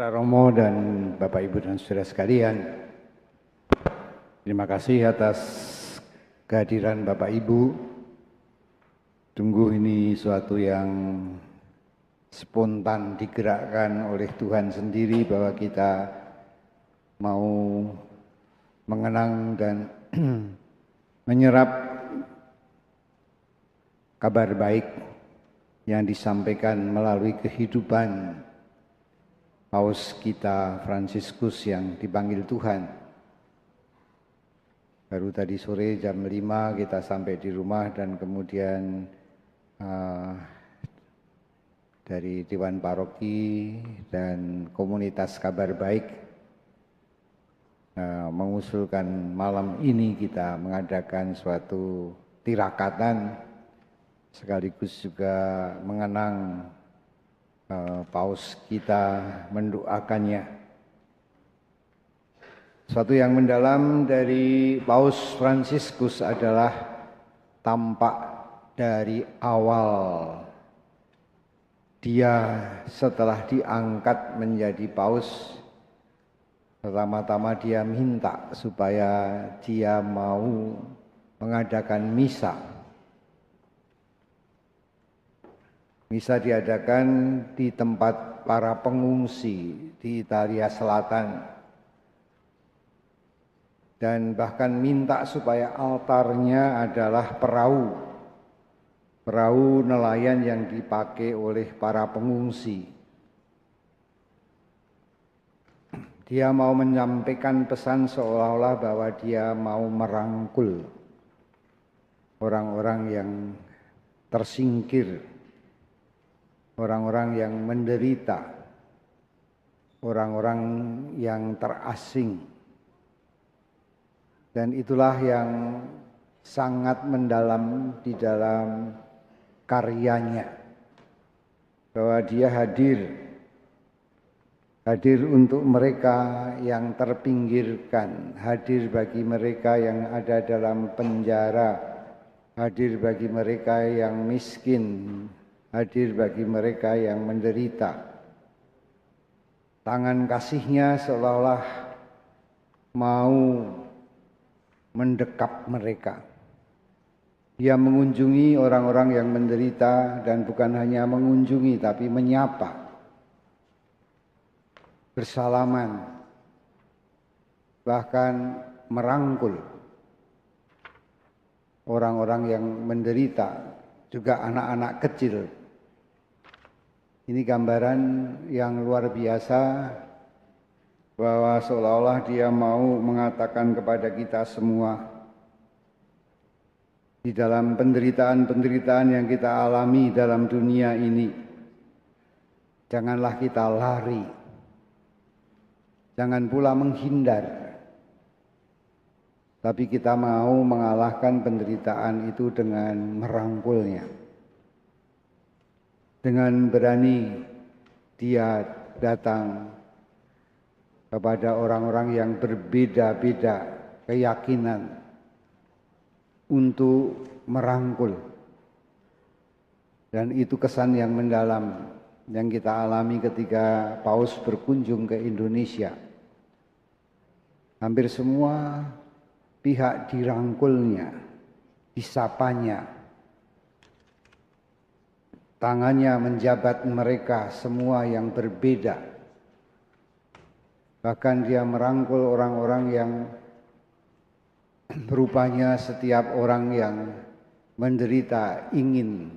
Saudara Romo dan Bapak Ibu dan Saudara sekalian, terima kasih atas kehadiran Bapak Ibu. Sungguh ini suatu yang spontan digerakkan oleh Tuhan sendiri bahwa kita mau mengenang dan menyerap kabar baik yang disampaikan melalui kehidupan Paus kita Fransiskus yang dipanggil Tuhan. Baru tadi sore jam 5 kita sampai di rumah dan kemudian dari Dewan Paroki dan komunitas kabar baik mengusulkan malam ini kita mengadakan suatu tirakatan sekaligus juga mengenang Paus kita, mendoakannya. Suatu yang mendalam dari Paus Fransiskus adalah tampak dari awal dia setelah diangkat menjadi Paus. Pertama-tama dia minta supaya dia mau mengadakan misa. Misa diadakan di tempat para pengungsi di Italia Selatan. Dan bahkan minta supaya altarnya adalah perahu. Perahu nelayan yang dipakai oleh para pengungsi. Dia mau menyampaikan pesan seolah-olah bahwa dia mau merangkul orang-orang yang tersingkir, orang-orang yang menderita, orang-orang yang terasing. Dan itulah yang sangat mendalam di dalam karyanya. Bahwa dia hadir untuk mereka yang terpinggirkan, hadir bagi mereka yang ada dalam penjara, hadir bagi mereka yang miskin, hadir bagi mereka yang menderita. Tangan kasihnya seolah-olah mau mendekap mereka. Dia mengunjungi orang-orang yang menderita dan bukan hanya mengunjungi tapi menyapa, bersalaman, bahkan merangkul orang-orang yang menderita, juga anak-anak kecil. Ini gambaran yang luar biasa bahwa seolah-olah dia mau mengatakan kepada kita semua, di dalam penderitaan-penderitaan yang kita alami dalam dunia ini, janganlah kita lari, jangan pula menghindar, tapi kita mau mengalahkan penderitaan itu dengan merangkulnya. Dengan berani dia datang kepada orang-orang yang berbeda-beda keyakinan untuk merangkul. Dan itu kesan yang mendalam yang kita alami ketika Paus berkunjung ke Indonesia. Hampir semua pihak dirangkulnya, disapanya. Tangannya menjabat mereka semua yang berbeda. Bahkan dia merangkul orang-orang yang rupanya setiap orang yang menderita ingin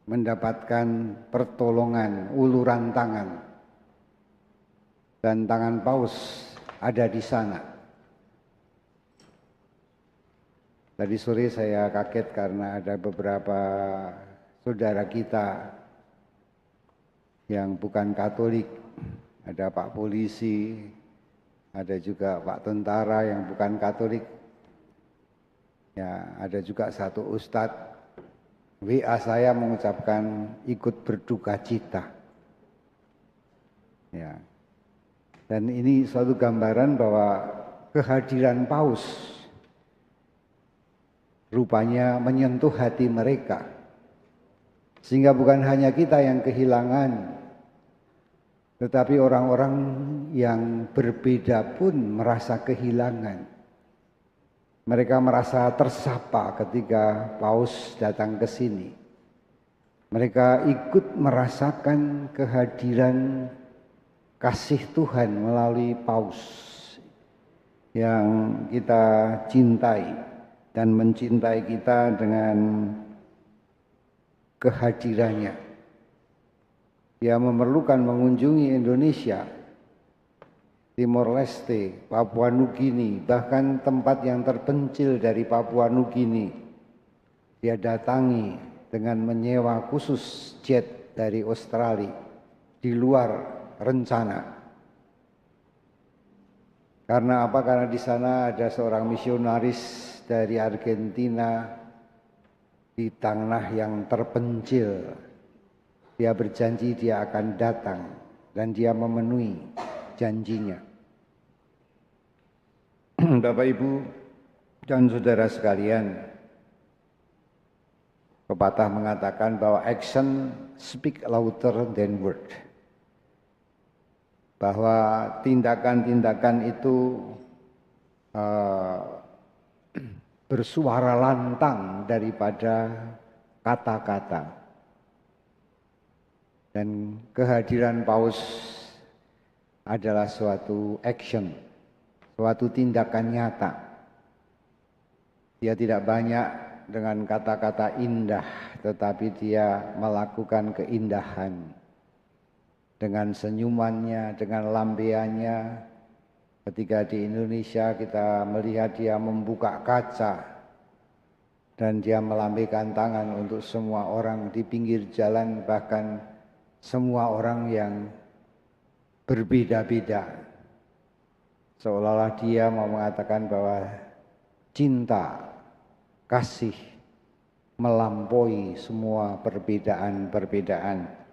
mendapatkan pertolongan, uluran tangan. Dan tangan Paus ada di sana. Tadi sore saya kaget karena ada beberapa saudara kita yang bukan Katolik. Ada Pak Polisi, ada juga Pak Tentara yang bukan Katolik. Ya, ada juga satu ustadz WA saya mengucapkan ikut berduka cita. Ya. Dan ini suatu gambaran bahwa kehadiran Paus rupanya menyentuh hati mereka. Sehingga bukan hanya kita yang kehilangan, Tetapi orang-orang yang berbeda pun merasa kehilangan. Mereka merasa tersapa ketika Paus datang ke sini. Mereka ikut merasakan kehadiran kasih Tuhan melalui Paus yang kita cintai dan mencintai kita dengan kehadirannya. Dia memerlukan mengunjungi Indonesia, Timor Leste, Papua Nugini, bahkan tempat yang terpencil dari Papua Nugini. Dia datangi dengan menyewa khusus jet dari Australia di luar rencana. Karena apa? Karena di sana ada seorang misionaris dari Argentina di tanah yang terpencil. Dia berjanji dia akan datang dan dia memenuhi janjinya. Bapak Ibu dan saudara sekalian, pepatah mengatakan bahwa action speak louder than word. Bahwa tindakan-tindakan itu bersuara lantang daripada kata-kata. Dan kehadiran Paus adalah suatu action, suatu tindakan nyata. Dia tidak banyak dengan kata-kata indah, tetapi dia melakukan keindahan. Dengan senyumannya, dengan lambaiannya. Ketika di Indonesia kita melihat dia membuka kaca dan dia melambaikan tangan untuk semua orang di pinggir jalan, bahkan semua orang yang berbeda-beda. Seolah-olah dia mau mengatakan bahwa cinta, kasih melampaui semua perbedaan-perbedaan.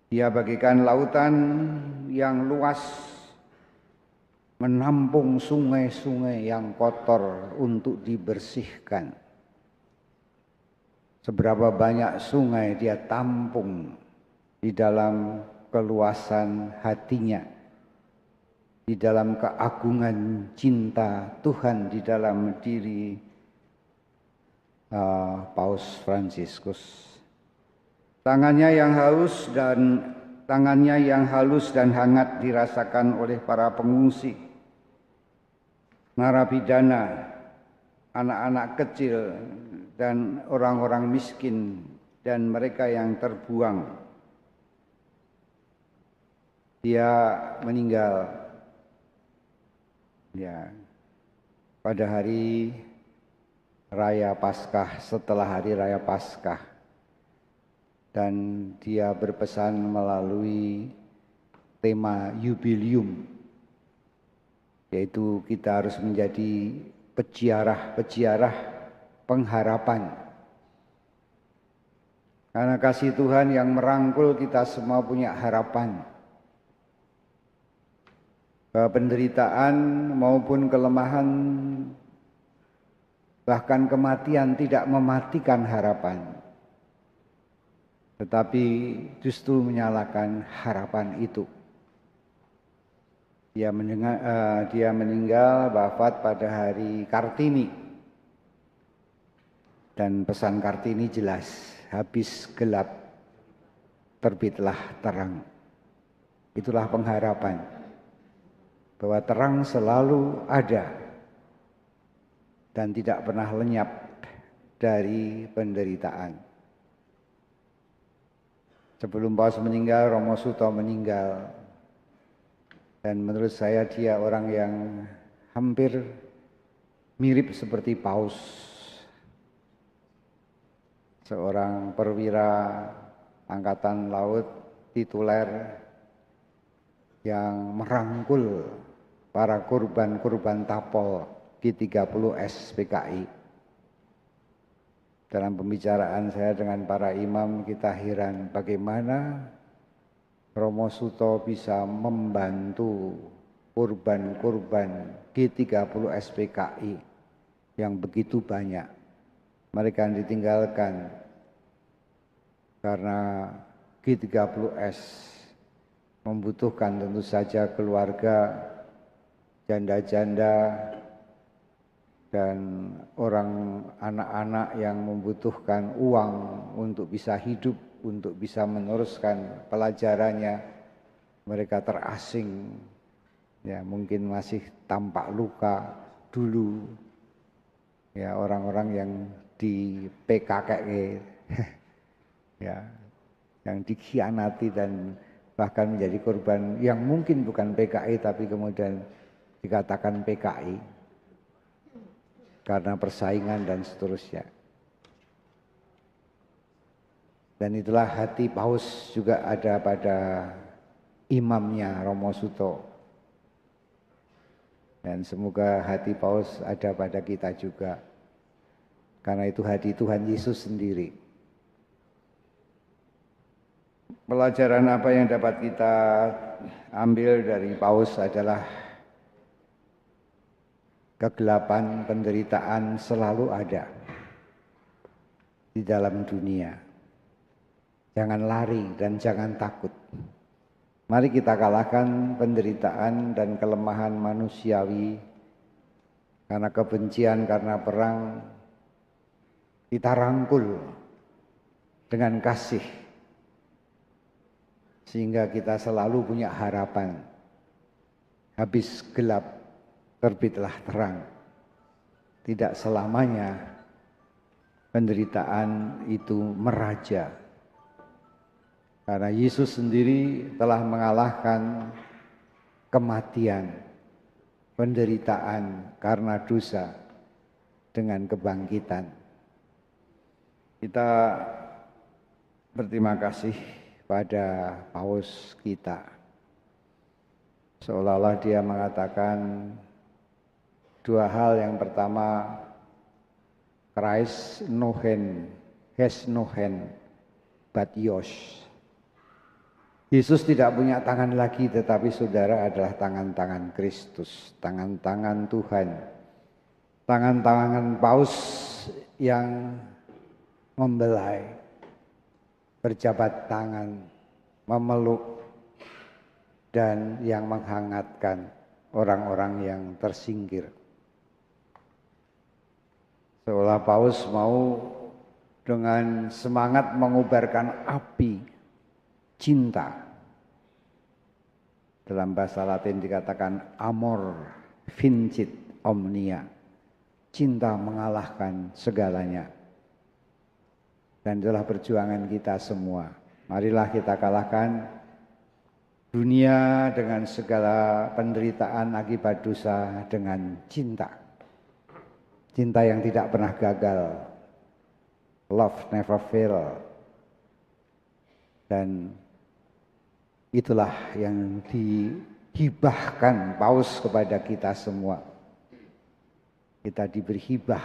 Dia bagikan lautan yang luas, menampung sungai-sungai yang kotor untuk dibersihkan. Seberapa banyak sungai dia tampung di dalam keluasan hatinya, di dalam keagungan cinta Tuhan di dalam diri Paus Fransiskus. Tangannya yang halus dan hangat dirasakan oleh para pengungsi, narapidana, anak-anak kecil, dan orang-orang miskin dan mereka yang terbuang. Dia meninggal pada hari Raya Paskah, setelah hari Raya Paskah. Dan dia berpesan melalui tema Jubileum, yaitu kita harus menjadi peziarah pengharapan. Karena kasih Tuhan yang merangkul kita semua punya harapan. Bahwa penderitaan maupun kelemahan, bahkan kematian tidak mematikan harapan. Tetapi justru menyalakan harapan itu. Dia meninggal wafat pada hari Kartini. Dan pesan Kartini jelas, habis gelap, terbitlah terang. Itulah pengharapan, bahwa terang selalu ada dan tidak pernah lenyap dari penderitaan. Sebelum Paus meninggal, Romo Suto meninggal. Dan menurut saya dia orang yang hampir mirip seperti Paus. Seorang perwira angkatan laut tituler yang merangkul para korban-korban tapol G30S PKI. Dalam pembicaraan saya dengan para imam, kita heran bagaimana Romo Suto bisa membantu korban-korban G30S PKI yang begitu banyak. Mereka yang ditinggalkan karena G30S membutuhkan tentu saja keluarga, janda-janda, dan orang anak-anak yang membutuhkan uang untuk bisa hidup, untuk bisa meneruskan pelajarannya. Mereka terasing, ya mungkin masih tampak luka dulu, ya orang-orang yang di PKKI, ya, yang dikhianati dan bahkan menjadi korban yang mungkin bukan PKI tapi kemudian dikatakan PKI karena persaingan dan seterusnya. Dan itulah hati Paus juga ada pada imamnya Romo Suto. Dan semoga hati Paus ada pada kita juga. Karena itu hati Tuhan Yesus sendiri. Pelajaran apa yang dapat kita ambil dari Paus adalah kegelapan, penderitaan selalu ada di dalam dunia. Jangan lari dan jangan takut. Mari kita kalahkan penderitaan dan kelemahan manusiawi karena kebencian, karena perang. Kita rangkul dengan kasih sehingga kita selalu punya harapan. Habis gelap, terbitlah terang. Tidak selamanya penderitaan itu meraja. Karena Yesus sendiri telah mengalahkan kematian, penderitaan karena dosa dengan kebangkitan. Kita berterima kasih pada Paus kita. Seolah-olah dia mengatakan dua hal. Yang pertama, Christ has no hand but yours. Yesus tidak punya tangan lagi, tetapi saudara adalah tangan-tangan Kristus, tangan-tangan Tuhan. Tangan-tangan Paus yang membelai, berjabat tangan, memeluk, dan yang menghangatkan orang-orang yang tersingkir. Seolah Paus mau dengan semangat mengubarkan api cinta. Dalam bahasa Latin dikatakan amor vincit omnia. Cinta mengalahkan segalanya. Dan itulah perjuangan kita semua. Marilah kita kalahkan dunia dengan segala penderitaan akibat dosa dengan cinta. Cinta yang tidak pernah gagal. Love never fail. Dan itulah yang dihibahkan Paus kepada kita semua. Kita diberi hibah,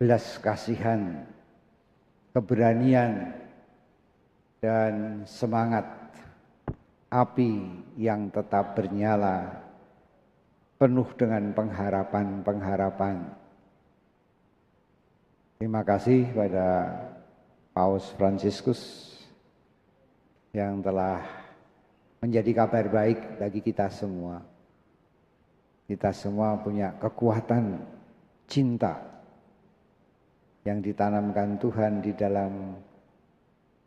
belas kasihan, keberanian, dan semangat api yang tetap bernyala, penuh dengan pengharapan-pengharapan. Terima kasih pada Paus Fransiskus yang telah menjadi kabar baik bagi kita semua. Kita semua punya kekuatan cinta yang ditanamkan Tuhan di dalam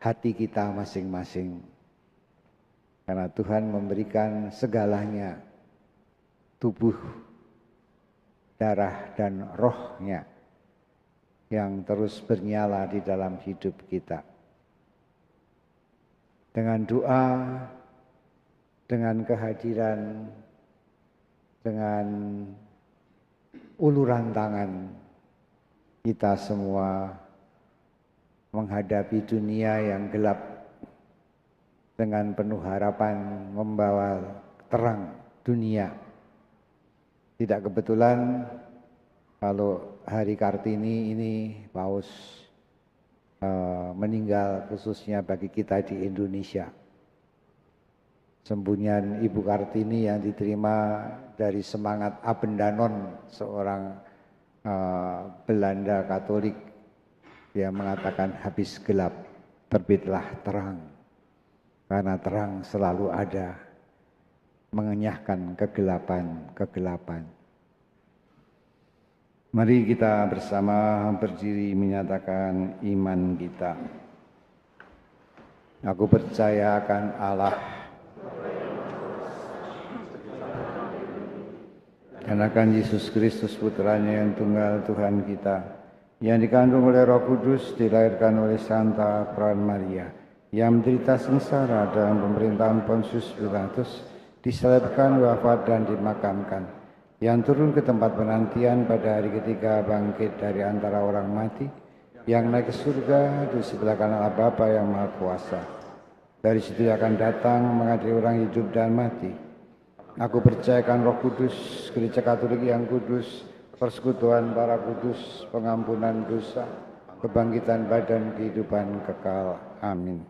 hati kita masing-masing. Karena Tuhan memberikan segalanya, tubuh, darah, dan rohnya yang terus bernyala di dalam hidup kita. Dengan doa, dengan kehadiran, dengan uluran tangan, kita semua menghadapi dunia yang gelap dengan penuh harapan membawa terang dunia. Tidak kebetulan kalau hari Kartini ini Paus meninggal khususnya bagi kita di Indonesia. Sembunyian Ibu Kartini yang diterima dari semangat Abendanon, seorang Belanda Katolik. Dia mengatakan habis gelap terbitlah terang. karena terang selalu ada, mengenyahkan kegelapan. Mari kita bersama berdiri menyatakan iman kita. Aku percaya akan Allah, dan akan Yesus Kristus Putranya yang tunggal Tuhan kita, yang dikandung oleh Roh Kudus, dilahirkan oleh Santa Peran Maria, yang menderita sengsara dalam pemerintahan Pontius Pilatus, disalibkan, wafat dan dimakamkan, yang turun ke tempat penantian pada hari ketiga, bangkit dari antara orang mati, yang naik ke surga di sebelah kanan Allah Bapa yang Maha Kuasa. Dari situ akan datang mengadili orang hidup dan mati. Aku percayakan Roh Kudus, Gereja Katolik yang kudus, persekutuan para kudus, pengampunan dosa, kebangkitan badan, kehidupan kekal. Amin.